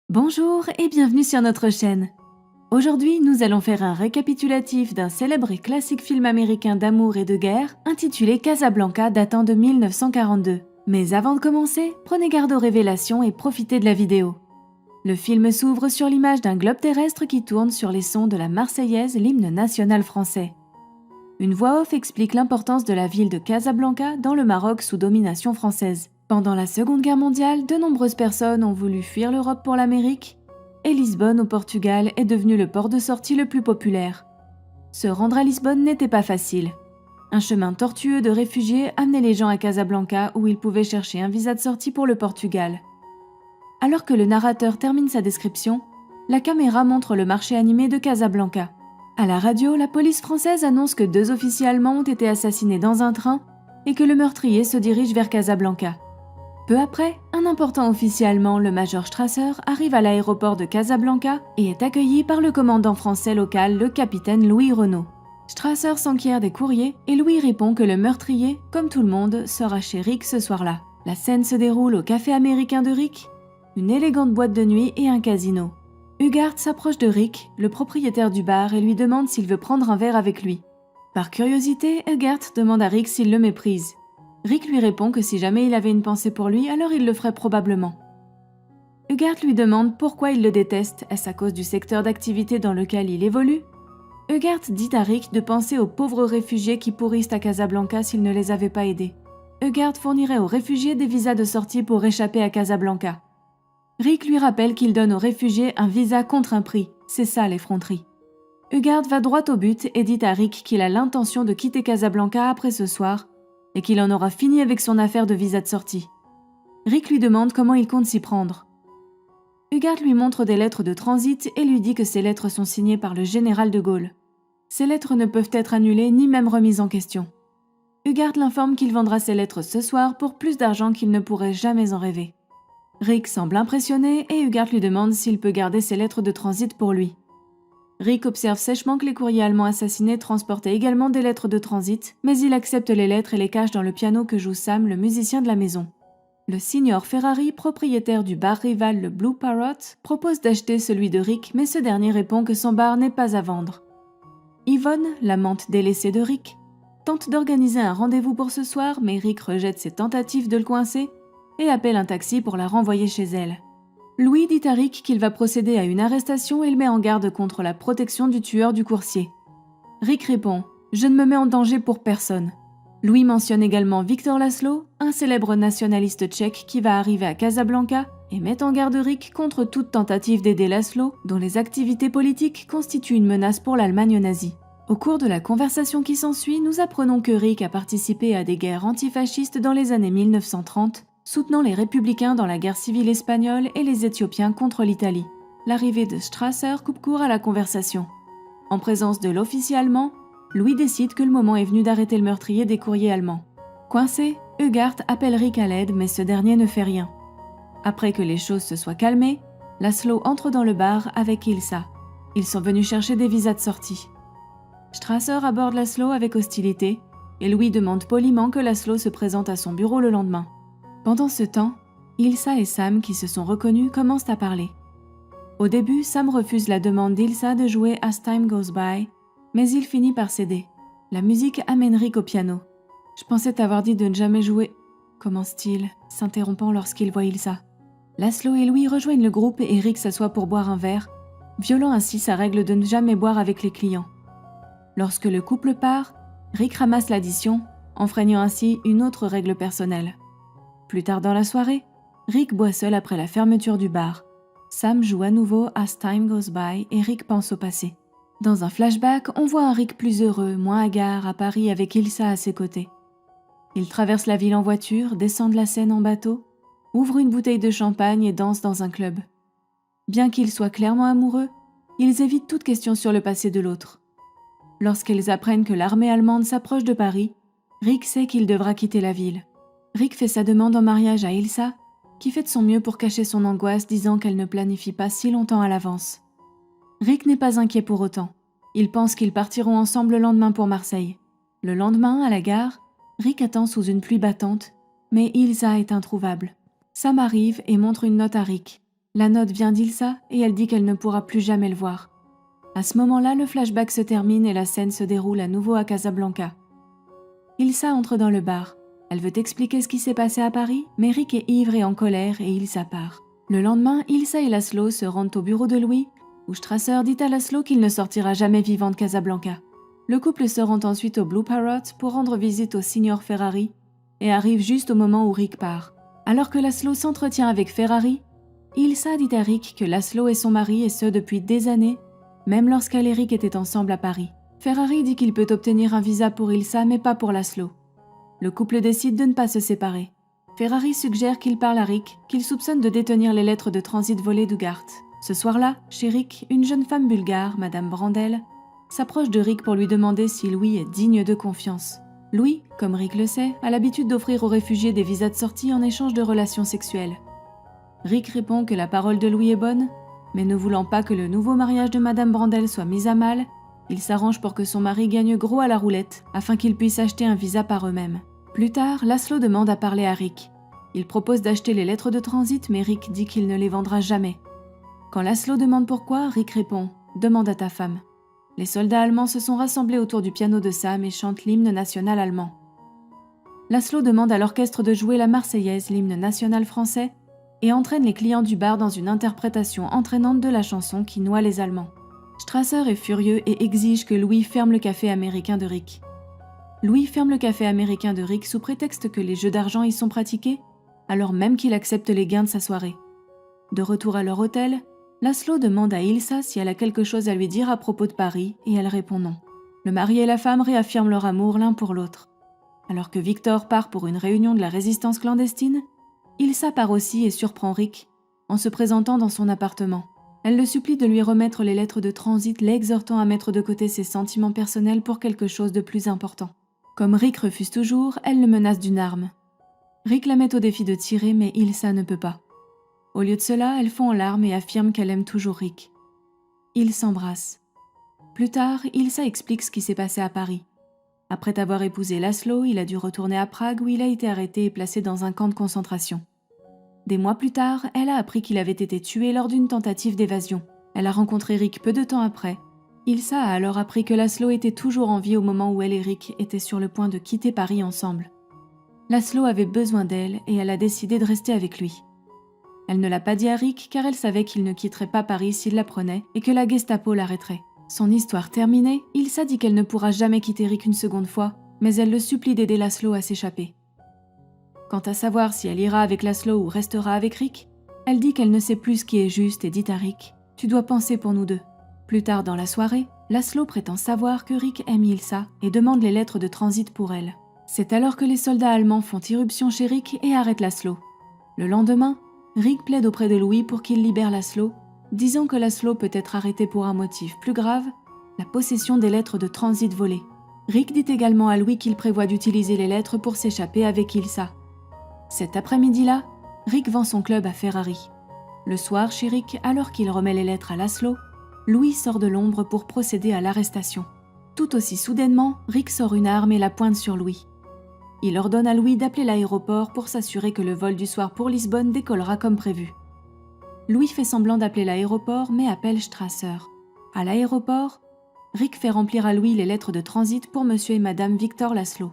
Bonjour et bienvenue sur notre chaîne. Aujourd'hui, nous allons faire un récapitulatif d'un célèbre et classique film américain d'amour et de guerre intitulé Casablanca datant de 1942. Mais avant de commencer, prenez garde aux révélations et profitez de la vidéo. Le film s'ouvre sur l'image d'un globe terrestre qui tourne sur les sons de la Marseillaise, l'hymne national français. Une voix off explique l'importance de la ville de Casablanca dans le Maroc sous domination française. Pendant la Seconde Guerre mondiale, de nombreuses personnes ont voulu fuir l'Europe pour l'Amérique, et Lisbonne au Portugal est devenu le port de sortie le plus populaire. Se rendre à Lisbonne n'était pas facile. Un chemin tortueux de réfugiés amenait les gens à Casablanca où ils pouvaient chercher un visa de sortie pour le Portugal. Alors que le narrateur termine sa description, la caméra montre le marché animé de Casablanca. À la radio, la police française annonce que 2 officiers allemands ont été assassinés dans un train et que le meurtrier se dirige vers Casablanca. Peu après, un important officier allemand, le major Strasser, arrive à l'aéroport de Casablanca et est accueilli par le commandant français local, le capitaine Louis Renault. Strasser s'enquiert des courriers et Louis répond que le meurtrier, comme tout le monde, sera chez Rick ce soir-là. La scène se déroule au café américain de Rick, une élégante boîte de nuit et un casino. Hugart s'approche de Rick, le propriétaire du bar, et lui demande s'il veut prendre un verre avec lui. Par curiosité, Hugart demande à Rick s'il le méprise. Rick lui répond que si jamais il avait une pensée pour lui, alors il le ferait probablement. Hugart lui demande pourquoi il le déteste, est-ce à cause du secteur d'activité dans lequel il évolue? Hugart dit à Rick de penser aux pauvres réfugiés qui pourrissent à Casablanca s'il ne les avait pas aidés. Hugart fournirait aux réfugiés des visas de sortie pour échapper à Casablanca. Rick lui rappelle qu'il donne aux réfugiés un visa contre un prix, c'est ça l'effronterie. Hugart va droit au but et dit à Rick qu'il a l'intention de quitter Casablanca après ce soir et qu'il en aura fini avec son affaire de visa de sortie. Rick lui demande comment il compte s'y prendre. Hugart lui montre des lettres de transit et lui dit que ces lettres sont signées par le général de Gaulle. Ces lettres ne peuvent être annulées ni même remises en question. Hugart l'informe qu'il vendra ces lettres ce soir pour plus d'argent qu'il ne pourrait jamais en rêver. Rick semble impressionné et Hugart lui demande s'il peut garder ses lettres de transit pour lui. Rick observe sèchement que les courriers allemands assassinés transportaient également des lettres de transit, mais il accepte les lettres et les cache dans le piano que joue Sam, le musicien de la maison. Le signor Ferrari, propriétaire du bar rival le Blue Parrot, propose d'acheter celui de Rick, mais ce dernier répond que son bar n'est pas à vendre. Yvonne, l'amante délaissée de Rick, tente d'organiser un rendez-vous pour ce soir, mais Rick rejette ses tentatives de le coincer et appelle un taxi pour la renvoyer chez elle. Louis dit à Rick qu'il va procéder à une arrestation et le met en garde contre la protection du tueur du coursier. Rick répond « Je ne me mets en danger pour personne ». Louis mentionne également Victor Laszlo, un célèbre nationaliste tchèque qui va arriver à Casablanca et met en garde Rick contre toute tentative d'aider Laszlo, dont les activités politiques constituent une menace pour l'Allemagne nazie. Au cours de la conversation qui s'ensuit, nous apprenons que Rick a participé à des guerres antifascistes dans les années 1930, soutenant les républicains dans la guerre civile espagnole et les Éthiopiens contre l'Italie. L'arrivée de Strasser coupe court à la conversation. En présence de l'officier allemand, Louis décide que le moment est venu d'arrêter le meurtrier des courriers allemands. Coincé, Hugart appelle Rick à l'aide, mais ce dernier ne fait rien. Après que les choses se soient calmées, Laszlo entre dans le bar avec Ilsa. Ils sont venus chercher des visas de sortie. Strasser aborde Laszlo avec hostilité, et Louis demande poliment que Laszlo se présente à son bureau le lendemain. Pendant ce temps, Ilsa et Sam, qui se sont reconnus, commencent à parler. Au début, Sam refuse la demande d'Ilsa de jouer As Time Goes By, mais il finit par céder. La musique amène Rick au piano. « Je pensais t'avoir dit de ne jamais jouer », commence-t-il, s'interrompant lorsqu'il voit Ilsa. Laszlo et Louis rejoignent le groupe et Rick s'assoit pour boire un verre, violant ainsi sa règle de ne jamais boire avec les clients. Lorsque le couple part, Rick ramasse l'addition, enfreignant ainsi une autre règle personnelle. Plus tard dans la soirée, Rick boit seul après la fermeture du bar. Sam joue à nouveau As Time Goes By et Rick pense au passé. Dans un flashback, on voit un Rick plus heureux, moins hagard, à Paris avec Ilsa à ses côtés. Il traverse la ville en voiture, descend de la Seine en bateau, ouvre une bouteille de champagne et danse dans un club. Bien qu'ils soient clairement amoureux, ils évitent toute question sur le passé de l'autre. Lorsqu'ils apprennent que l'armée allemande s'approche de Paris, Rick sait qu'il devra quitter la ville. Rick fait sa demande en mariage à Ilsa, qui fait de son mieux pour cacher son angoisse, disant qu'elle ne planifie pas si longtemps à l'avance. Rick n'est pas inquiet pour autant. Il pense qu'ils partiront ensemble le lendemain pour Marseille. Le lendemain, à la gare, Rick attend sous une pluie battante, mais Ilsa est introuvable. Sam arrive et montre une note à Rick. La note vient d'Ilsa et elle dit qu'elle ne pourra plus jamais le voir. À ce moment-là, le flashback se termine et la scène se déroule à nouveau à Casablanca. Ilsa entre dans le bar. Elle veut expliquer ce qui s'est passé à Paris, mais Rick est ivre et en colère et Ilsa part. Le lendemain, Ilsa et Laszlo se rendent au bureau de Louis, où Strasser dit à Laszlo qu'il ne sortira jamais vivant de Casablanca. Le couple se rend ensuite au Blue Parrot pour rendre visite au Signor Ferrari et arrive juste au moment où Rick part. Alors que Laszlo s'entretient avec Ferrari, Ilsa dit à Rick que Laszlo est son mari et ce depuis des années, même lorsqu'elle et Rick étaient ensemble à Paris. Ferrari dit qu'il peut obtenir un visa pour Ilsa mais pas pour Laszlo. Le couple décide de ne pas se séparer. Ferrari suggère qu'il parle à Rick, qu'il soupçonne de détenir les lettres de transit volées d'Ugart. Ce soir-là, chez Rick, une jeune femme bulgare, Madame Brandel, s'approche de Rick pour lui demander si Louis est digne de confiance. Louis, comme Rick le sait, a l'habitude d'offrir aux réfugiés des visas de sortie en échange de relations sexuelles. Rick répond que la parole de Louis est bonne, mais ne voulant pas que le nouveau mariage de Madame Brandel soit mis à mal, il s'arrange pour que son mari gagne gros à la roulette afin qu'ils puissent acheter un visa par eux-mêmes. Plus tard, Laszlo demande à parler à Rick. Il propose d'acheter les lettres de transit, mais Rick dit qu'il ne les vendra jamais. Quand Laszlo demande pourquoi, Rick répond « Demande à ta femme ». Les soldats allemands se sont rassemblés autour du piano de Sam et chantent l'hymne national allemand. Laszlo demande à l'orchestre de jouer la Marseillaise, l'hymne national français, et entraîne les clients du bar dans une interprétation entraînante de la chanson qui noie les Allemands. Strasser est furieux et exige que Louis ferme le café américain de Rick. Louis ferme le café américain de Rick sous prétexte que les jeux d'argent y sont pratiqués, alors même qu'il accepte les gains de sa soirée. De retour à leur hôtel, Laszlo demande à Ilsa si elle a quelque chose à lui dire à propos de Paris et elle répond non. Le mari et la femme réaffirment leur amour l'un pour l'autre. Alors que Victor part pour une réunion de la résistance clandestine, Ilsa part aussi et surprend Rick en se présentant dans son appartement. Elle le supplie de lui remettre les lettres de transit, l'exhortant à mettre de côté ses sentiments personnels pour quelque chose de plus important. Comme Rick refuse toujours, elle le menace d'une arme. Rick la met au défi de tirer, mais Ilsa ne peut pas. Au lieu de cela, elle fond en larmes et affirme qu'elle aime toujours Rick. Ils s'embrassent. Plus tard, Ilsa explique ce qui s'est passé à Paris. Après avoir épousé Laszlo, il a dû retourner à Prague où il a été arrêté et placé dans un camp de concentration. Des mois plus tard, elle a appris qu'il avait été tué lors d'une tentative d'évasion. Elle a rencontré Rick peu de temps après. Ilsa a alors appris que Laszlo était toujours en vie au moment où elle et Rick étaient sur le point de quitter Paris ensemble. Laszlo avait besoin d'elle et elle a décidé de rester avec lui. Elle ne l'a pas dit à Rick car elle savait qu'il ne quitterait pas Paris s'il l'apprenait et que la Gestapo l'arrêterait. Son histoire terminée, Ilsa dit qu'elle ne pourra jamais quitter Rick une seconde fois, mais elle le supplie d'aider Laszlo à s'échapper. Quant à savoir si elle ira avec Laszlo ou restera avec Rick, elle dit qu'elle ne sait plus ce qui est juste et dit à Rick « Tu dois penser pour nous deux ». Plus tard dans la soirée, Laszlo prétend savoir que Rick aime Ilsa et demande les lettres de transit pour elle. C'est alors que les soldats allemands font irruption chez Rick et arrêtent Laszlo. Le lendemain, Rick plaide auprès de Louis pour qu'il libère Laszlo, disant que Laszlo peut être arrêté pour un motif plus grave, la possession des lettres de transit volées. Rick dit également à Louis qu'il prévoit d'utiliser les lettres pour s'échapper avec Ilsa. Cet après-midi-là, Rick vend son club à Ferrari. Le soir, chez Rick, alors qu'il remet les lettres à Laszlo, Louis sort de l'ombre pour procéder à l'arrestation. Tout aussi soudainement, Rick sort une arme et la pointe sur Louis. Il ordonne à Louis d'appeler l'aéroport pour s'assurer que le vol du soir pour Lisbonne décollera comme prévu. Louis fait semblant d'appeler l'aéroport mais appelle Strasser. À l'aéroport, Rick fait remplir à Louis les lettres de transit pour monsieur et madame Victor Laszlo.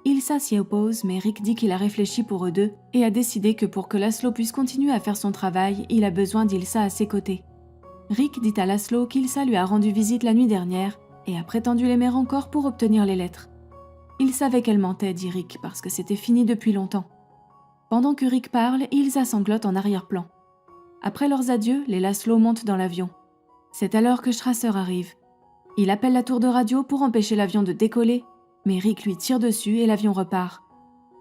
Ilsa s'y oppose, mais Rick dit qu'il a réfléchi pour eux deux et a décidé que pour que Laszlo puisse continuer à faire son travail, il a besoin d'Ilsa à ses côtés. Rick dit à Laszlo qu'Ilsa lui a rendu visite la nuit dernière et a prétendu l'aimer encore pour obtenir les lettres. Il savait qu'elle mentait, dit Rick, parce que c'était fini depuis longtemps. Pendant que Rick parle, Ilsa sanglote en arrière-plan. Après leurs adieux, les Laszlo montent dans l'avion. C'est alors que Strasser arrive. Il appelle la tour de radio pour empêcher l'avion de décoller, mais Rick lui tire dessus et l'avion repart.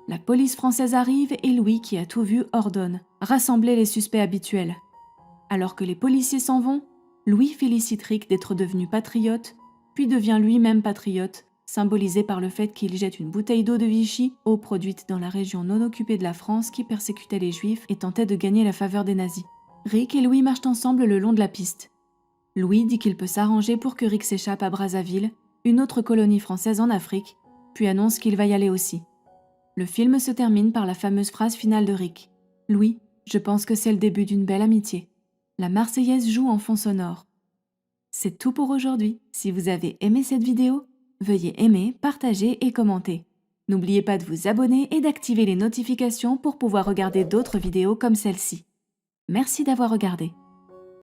La police française arrive et Louis, qui a tout vu, ordonne « Rassembler les suspects habituels ». Alors que les policiers s'en vont, Louis félicite Rick d'être devenu patriote, puis devient lui-même patriote, symbolisé par le fait qu'il jette une bouteille d'eau de Vichy, eau produite dans la région non occupée de la France qui persécutait les Juifs et tentait de gagner la faveur des nazis. Rick et Louis marchent ensemble le long de la piste. Louis dit qu'il peut s'arranger pour que Rick s'échappe à Brazzaville, une autre colonie française en Afrique, puis annonce qu'il va y aller aussi. Le film se termine par la fameuse phrase finale de Rick. « Louis, Je pense que c'est le début d'une belle amitié. La Marseillaise joue en fond sonore. C'est tout pour aujourd'hui. Si vous avez aimé cette vidéo, veuillez aimer, partager et commenter. N'oubliez pas de vous abonner et d'activer les notifications pour pouvoir regarder d'autres vidéos comme celle-ci. Merci d'avoir regardé.